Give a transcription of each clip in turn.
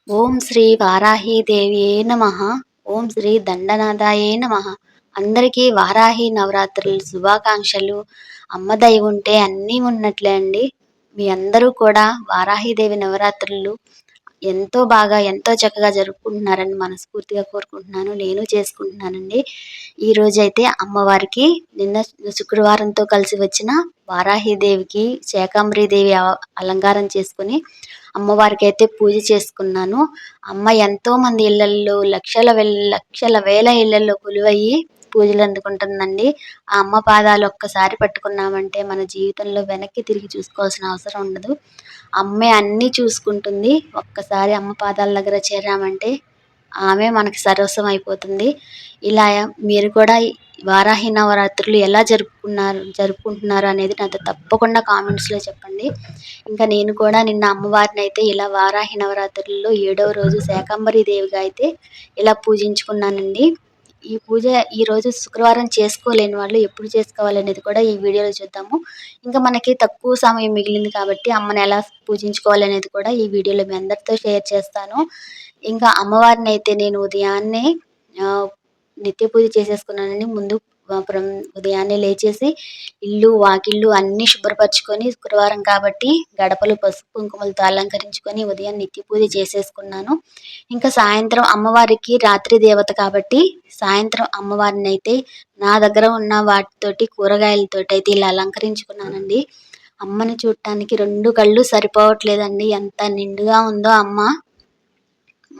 ఓం శ్రీ వారాహీదేవియే నమః. ఓం శ్రీ దండనాథాయే నమః. అందరికీ వారాహి నవరాత్రుల శుభాకాంక్షలు. అమ్మ దయ ఉంటే అన్నీ ఉన్నట్లే అండి. మీ అందరూ కూడా వారాహిదేవి నవరాత్రులు ఎంతో బాగా, ఎంతో చక్కగా జరుపుకుంటున్నారని మనస్ఫూర్తిగా కోరుకుంటున్నాను. నేను చేసుకుంటున్నానండి. ఈరోజైతే అమ్మవారికి నిన్న శుక్రవారంతో కలిసి వచ్చిన వారాహిదేవికి శాకంబరీదేవి అలంకారం చేసుకొని అమ్మవారికైతే పూజ చేసుకున్నాను. అమ్మ ఎంతో మంది ఇళ్లల్లో లక్షల వేల ఇళ్లల్లో కొలువయ్యి పూజలు అందుకుంటుందండి. ఆ అమ్మ పాదాలు ఒక్కసారి పట్టుకున్నామంటే మన జీవితంలో వెనక్కి తిరిగి చూసుకోవాల్సిన అవసరం ఉండదు. అమ్మే అన్నీ చూసుకుంటుంది. ఒక్కసారి అమ్మ పాదాల దగ్గర చేరామంటే ఆమె మనకి సర్వస్వం అయిపోతుంది. ఇలా మీరు కూడా ఈ వారాహి నవరాత్రులు ఎలా జరుపుకుంటున్నారు అనేది నాతో తప్పకుండా కామెంట్స్లో చెప్పండి. ఇంకా నేను కూడా నిన్న అమ్మవారిని అయితే ఇలా వారాహి నవరాత్రుల్లో 7వ రోజు శాకంబరి దేవిగా అయితే ఇలా పూజించుకున్నానండి. ఈ పూజ ఈరోజు శుక్రవారం చేసుకోలేని వాళ్ళు ఎప్పుడు చేసుకోవాలనేది కూడా ఈ వీడియోలో చూద్దాము. ఇంకా మనకి తక్కువ సమయం మిగిలింది కాబట్టి అమ్మని ఎలా పూజించుకోవాలనేది కూడా ఈ వీడియోలో మీ అందరితో షేర్ చేస్తాను. ఇంకా అమ్మవారిని అయితే నేను ఉదయాన్నే నిత్య పూజ చేసేసుకున్నానండి. ముందు ఉదయాన్నే లేచేసి ఇల్లు వాకిళ్ళు అన్నీ శుభ్రపరచుకొని శుక్రవారం కాబట్టి గడపలు పసుపు కుంకుమలతో అలంకరించుకొని ఉదయం నిత్య పూజ చేసేసుకున్నాను. ఇంకా సాయంత్రం అమ్మవారికి రాత్రి దేవత కాబట్టి సాయంత్రం అమ్మవారిని అయితే నా దగ్గర ఉన్న వాటితోటి కూరగాయలతోటి అయితే ఇలా అలంకరించుకున్నానండి. అమ్మని చూడటానికి 2 కళ్ళు సరిపోవట్లేదండి. ఎంత నిండుగా ఉందో అమ్మ.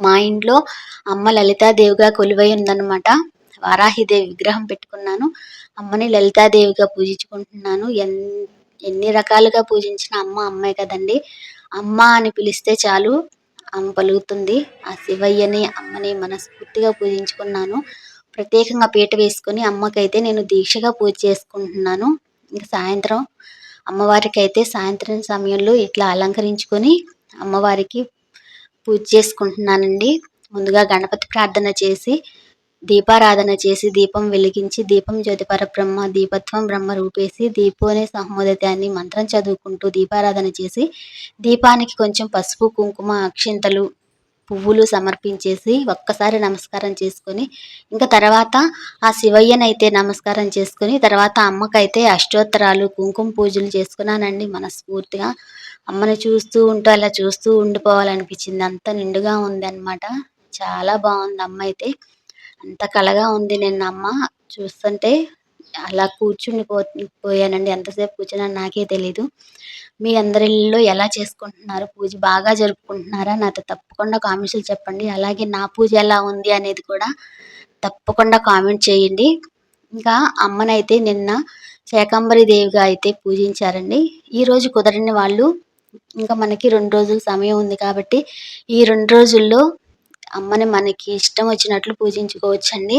మా ఇంట్లో అమ్మ లలితాదేవిగా కొలువై ఉందన్నమాట. వారాహిదేవి విగ్రహం పెట్టుకున్నాను. అమ్మని లలితాదేవిగా పూజించుకుంటున్నాను. ఎన్ని రకాలుగా పూజించిన అమ్మ అమ్మే కదండి. అమ్మ అని పిలిస్తే చాలు అమ్మ పలుకుతుంది. ఆ శివయ్యని అమ్మని మనస్ఫూర్తిగా పూజించుకున్నాను. ప్రత్యేకంగా పీట వేసుకొని అమ్మకైతే నేను దీక్షగా పూజ చేసుకుంటున్నాను. ఇంకా సాయంత్రం అమ్మవారికి అయితే సాయంత్రం సమయంలో ఇట్లా అలంకరించుకొని అమ్మవారికి పూజ చేసుకుంటున్నానండి. ముందుగా గణపతి ప్రార్థన చేసి దీపారాధన చేసి దీపం వెలిగించి దీపం జ్యోతి పరబ్రహ్మ దీపత్వం బ్రహ్మ రూపేసి దీపోనే సహోదతి అని మంత్రం చదువుకుంటూ దీపారాధన చేసి దీపానికి కొంచెం పసుపు కుంకుమ అక్షింతలు పువ్వులు సమర్పించేసి ఒక్కసారి నమస్కారం చేసుకొని ఇంకా తర్వాత ఆ శివయ్యనైతే నమస్కారం చేసుకొని తర్వాత అమ్మకైతే అష్టోత్తరాలు కుంకుమ పూజలు చేసుకున్నానండి. మనస్ఫూర్తిగా అమ్మని చూస్తూ ఉంటూ అలా చూస్తూ ఉండిపోవాలనిపించింది. అంత నిండుగా ఉంది అనమాట. చాలా బాగుంది అమ్మ అయితే. అంత కళగా ఉంది. నిన్న అమ్మ చూస్తుంటే అలా పోయానండి. ఎంతసేపు కూర్చున్నాను నాకే తెలీదు. మీ అందరి ఇళ్ళలో ఎలా చేసుకుంటున్నారు? పూజ బాగా జరుపుకుంటున్నారా? నాతో తప్పకుండా కామెంట్స్లో చెప్పండి. అలాగే నా పూజ ఎలా ఉంది అనేది కూడా తప్పకుండా కామెంట్ చేయండి. ఇంకా అమ్మనైతే నిన్న శాకంబరి దేవిగా అయితే పూజించారండి. ఈరోజు కుదరని వాళ్ళు ఇంకా మనకి 2 రోజులు సమయం ఉంది కాబట్టి ఈ 2 రోజుల్లో అమ్మని మనకి ఇష్టం వచ్చినట్లు పూజించుకోవచ్చండి.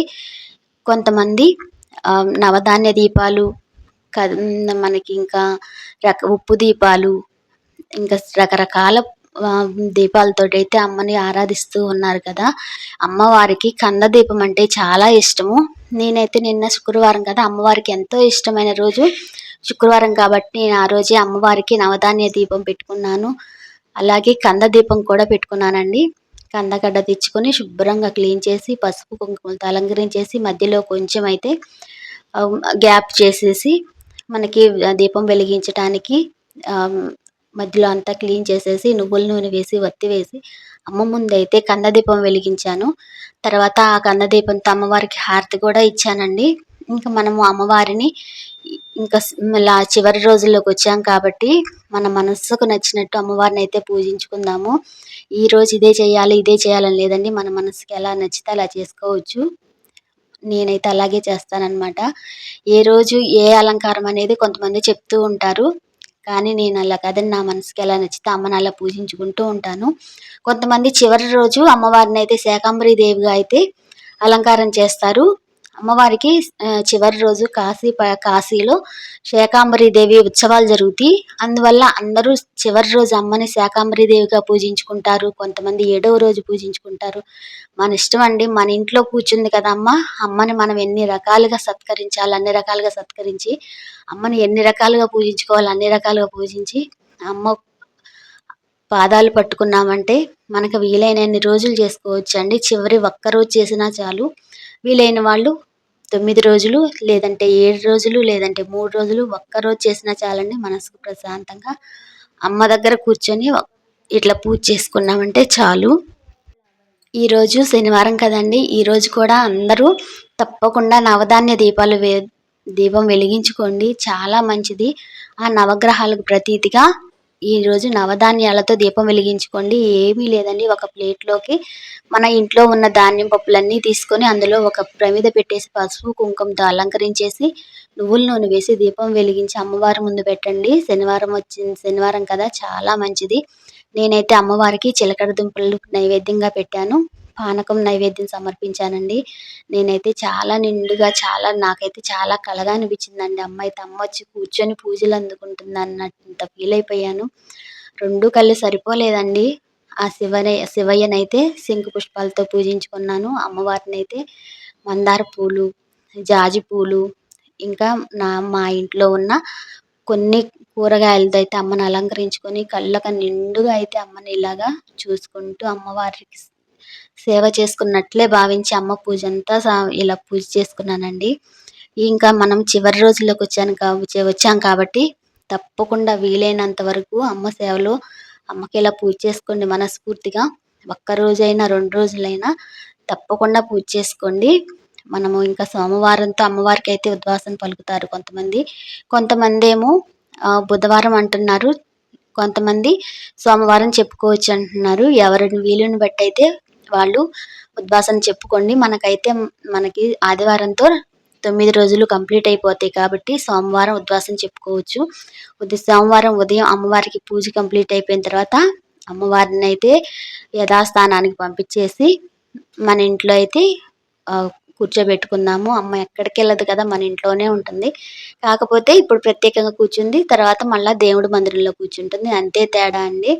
కొంతమంది నవధాన్య దీపాలు మనకి ఇంకా ఉప్పు దీపాలు ఇంకా రకరకాల దీపాలతోటి అయితే అమ్మని ఆరాధిస్తూ ఉన్నారు కదా. అమ్మవారికి కంద దీపం అంటే చాలా ఇష్టము. నేనైతే నిన్న శుక్రవారం కదా అమ్మవారికి ఎంతో ఇష్టమైన రోజు శుక్రవారం కాబట్టి నేను ఆ రోజే అమ్మవారికి నవధాన్య దీపం పెట్టుకున్నాను. అలాగే కంద దీపం కూడా పెట్టుకున్నానండి. కందగడ్డ తెచ్చుకొని శుభ్రంగా క్లీన్ చేసి పసుపు కుంకుమలతో అలంకరించేసి మధ్యలో కొంచెం అయితే గ్యాప్ చేసేసి మనకి దీపం వెలిగించడానికి మధ్యలో అంతా క్లీన్ చేసేసి నువ్వుల నూనె వేసి వత్తి వేసి అమ్మ ముందైతే కందదీపం వెలిగించాను. తర్వాత ఆ కందదీపంతో అమ్మవారికి హారతి కూడా ఇచ్చానండి. ఇంకా మనము అమ్మవారిని ఇంకా ఇలా చివరి రోజుల్లోకి వచ్చాం కాబట్టి మన మనస్సుకు నచ్చినట్టు అమ్మవారిని అయితే పూజించుకుందాము. ఈరోజు ఇదే చేయాలని లేదండి. మన మనసుకి ఎలా నచ్చితే అలా చేసుకోవచ్చు. నేనైతే అలాగే చేస్తానన్నమాట. ఏ రోజు ఏ అలంకారం అనేది కొంతమంది చెప్తూ ఉంటారు. కానీ నేను అలా కాదండి. నా మనసుకి ఎలా నచ్చితే అమ్మని అలా పూజించుకుంటూ ఉంటాను. కొంతమంది చివరి రోజు అమ్మవారిని అయితే శాకంబరి దేవిగా అయితే అలంకారం చేస్తారు. అమ్మవారికి చివరి రోజు కాశీలో శాకంబరి దేవి ఉత్సవాలు జరుగుతాయి. అందువల్ల అందరూ చివరి రోజు అమ్మని శాకంబరి దేవిగా పూజించుకుంటారు. కొంతమంది 7వ రోజు పూజించుకుంటారు. మన ఇష్టం అండి. మన ఇంట్లో కూర్చుంది కదా అమ్మ. అమ్మని మనం ఎన్ని రకాలుగా సత్కరించాలి అన్ని రకాలుగా సత్కరించి అమ్మని ఎన్ని రకాలుగా పూజించుకోవాలి అన్ని రకాలుగా పూజించి అమ్మ పాదాలు పట్టుకున్నామంటే మనకు వీలైనన్ని రోజులు చేసుకోవచ్చండి. చివరి ఒక్కరోజు చేసినా చాలు. వీలైన వాళ్ళు 9 రోజులు, లేదంటే 7 రోజులు, లేదంటే 3 రోజులు ఒక్కరోజు చేసినా చాలండి. మనసుకు ప్రశాంతంగా అమ్మ దగ్గర కూర్చొని ఇట్లా పూజ చేసుకున్నామంటే చాలు. ఈరోజు శనివారం కదండి. ఈరోజు కూడా అందరూ తప్పకుండా నవధాన్య దీపం వెలిగించుకోండి. చాలా మంచిది. ఆ నవగ్రహాలకు ప్రతీతిగా ఈరోజు నవధాన్యాలతో దీపం వెలిగించుకోండి. ఏమీ లేదండి, ఒక ప్లేట్లోకి మన ఇంట్లో ఉన్న ధాన్యం పప్పులన్నీ తీసుకొని అందులో ఒక ప్రమిద పెట్టేసి పసుపు కుంకుమతో అలంకరించేసి నువ్వుల నూనె వేసి దీపం వెలిగించి అమ్మవారి ముందు పెట్టండి. శనివారం కదా, చాలా మంచిది. నేనైతే అమ్మవారికి చిలకడ దుంపలు నైవేద్యంగా పెట్టాను. పానకం నైవేద్యం సమర్పించానండి. నేనైతే చాలా నిండుగా నాకైతే చాలా కళగా అనిపించిందండి. అమ్మ వచ్చి కూర్చొని పూజలు అందుకుంటుంది అన్నంత ఫీల్ అయిపోయాను. 2 కళ్ళు సరిపోలేదండి. ఆ శివయ్యనైతే శంకు పుష్పాలతో పూజించుకున్నాను. అమ్మవారినైతే మందార పూలు, జాజి పూలు, ఇంకా మా ఇంట్లో ఉన్న కొన్ని కూరగాయలతో అయితే అమ్మని అలంకరించుకొని కళ్ళకు నిండుగా అయితే అమ్మని ఇలాగా చూసుకుంటూ అమ్మవారికి సేవ చేసుకున్నట్లే భావించి అమ్మ పూజ అంతా ఇలా పూజ చేసుకున్నానండి. ఇంకా మనం చివరి రోజుల్లోకి వచ్చాం కాబట్టి తప్పకుండా వీలైనంత వరకు అమ్మ సేవలో అమ్మకి ఇలా పూజ చేసుకోండి మనస్ఫూర్తిగా. ఒక్కరోజైనా 2 రోజులైనా తప్పకుండా పూజ చేసుకోండి. మనము ఇంకా సోమవారంతో అమ్మవారికి అయితే ఉద్వాసన పలుకుతారు కొంతమంది ఏమో బుధవారం అంటున్నారు, కొంతమంది సోమవారం చెప్పుకోవచ్చు అంటున్నారు. ఎవరిని వీలుని బట్టి అయితే వాళ్ళు ఉద్వాసన చెప్పుకోండి. మనకి ఆదివారంతో 9 రోజులు కంప్లీట్ అయిపోతాయి కాబట్టి సోమవారం ఉద్వాసన చెప్పుకోవచ్చు. సోమవారం ఉదయం అమ్మవారికి పూజ కంప్లీట్ అయిపోయిన తర్వాత అమ్మవారిని అయితే యథాస్థానానికి పంపించేసి మన ఇంట్లో అయితే కూర్చోబెట్టుకుందాము. అమ్మ ఎక్కడికి వెళ్ళదు కదా, మన ఇంట్లోనే ఉంటుంది. కాకపోతే ఇప్పుడు ప్రత్యేకంగా కూర్చుంది, తర్వాత మళ్ళీ దేవుడి మందిరంలో కూర్చుంటుంది, అంతే తేడా అండి.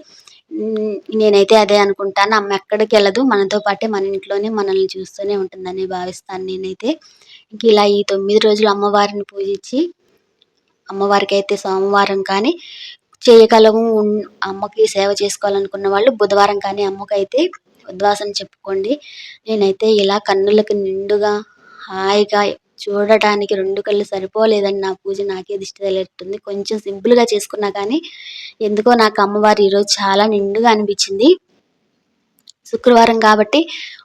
నేనైతే అదే అనుకుంటాను. అమ్మ ఎక్కడికి వెళ్ళదు, మనతో పాటే మన ఇంట్లోనే మనల్ని చూస్తూనే ఉంటుందని భావిస్తాను నేనైతే. ఇంక ఇలా ఈ 9 రోజులు అమ్మవారిని పూజించి అమ్మవారికి అయితే సోమవారం కానీ చేయగలము, అమ్మకి సేవ చేసుకోవాలనుకున్న వాళ్ళు బుధవారం కానీ అమ్మకైతే ఉద్వాసన చెప్పుకోండి. నేనైతే ఇలా కన్నులకు నిండుగా హాయిగా చూడటానికి 2 కళ్ళు సరిపోలేదండి. నా పూజ నాకే దిష్టి తగిలేస్తుంది. కొంచెం సింపుల్గా చేసుకున్నా కానీ ఎందుకో నాకు అమ్మవారు ఈరోజు చాలా నిండుగా అనిపించింది. శుక్రవారం కాబట్టి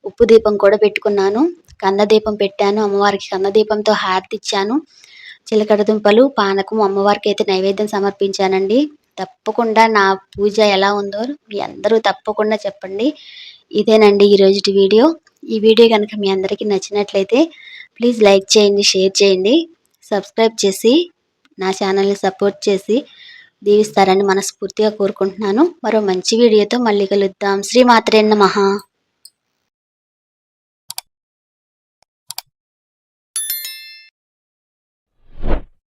ఉప్పు దీపం కూడా పెట్టుకున్నాను, కందదీపం పెట్టాను. అమ్మవారికి కందదీపంతో హారతి ఇచ్చాను. చిలకడ దుంపలు, పానకం అమ్మవారికి అయితే నైవేద్యం సమర్పించానండి. తప్పకుండా నా పూజ ఎలా ఉందో మీ అందరూ తప్పకుండా చెప్పండి. ఇదేనండి ఈరోజు వీడియో. ఈ వీడియో కనుక మీ అందరికీ నచ్చినట్లయితే ప్లీజ్ లైక్ చేయండి, షేర్ చేయండి, సబ్స్క్రైబ్ చేసి నా ఛానల్ని సపోర్ట్ చేసి దీవిస్తారని మనస్ఫూర్తిగా కోరుకుంటున్నాను. మరో మంచి వీడియోతో మళ్ళీ కలుద్దాం. శ్రీమాత్రే నమః.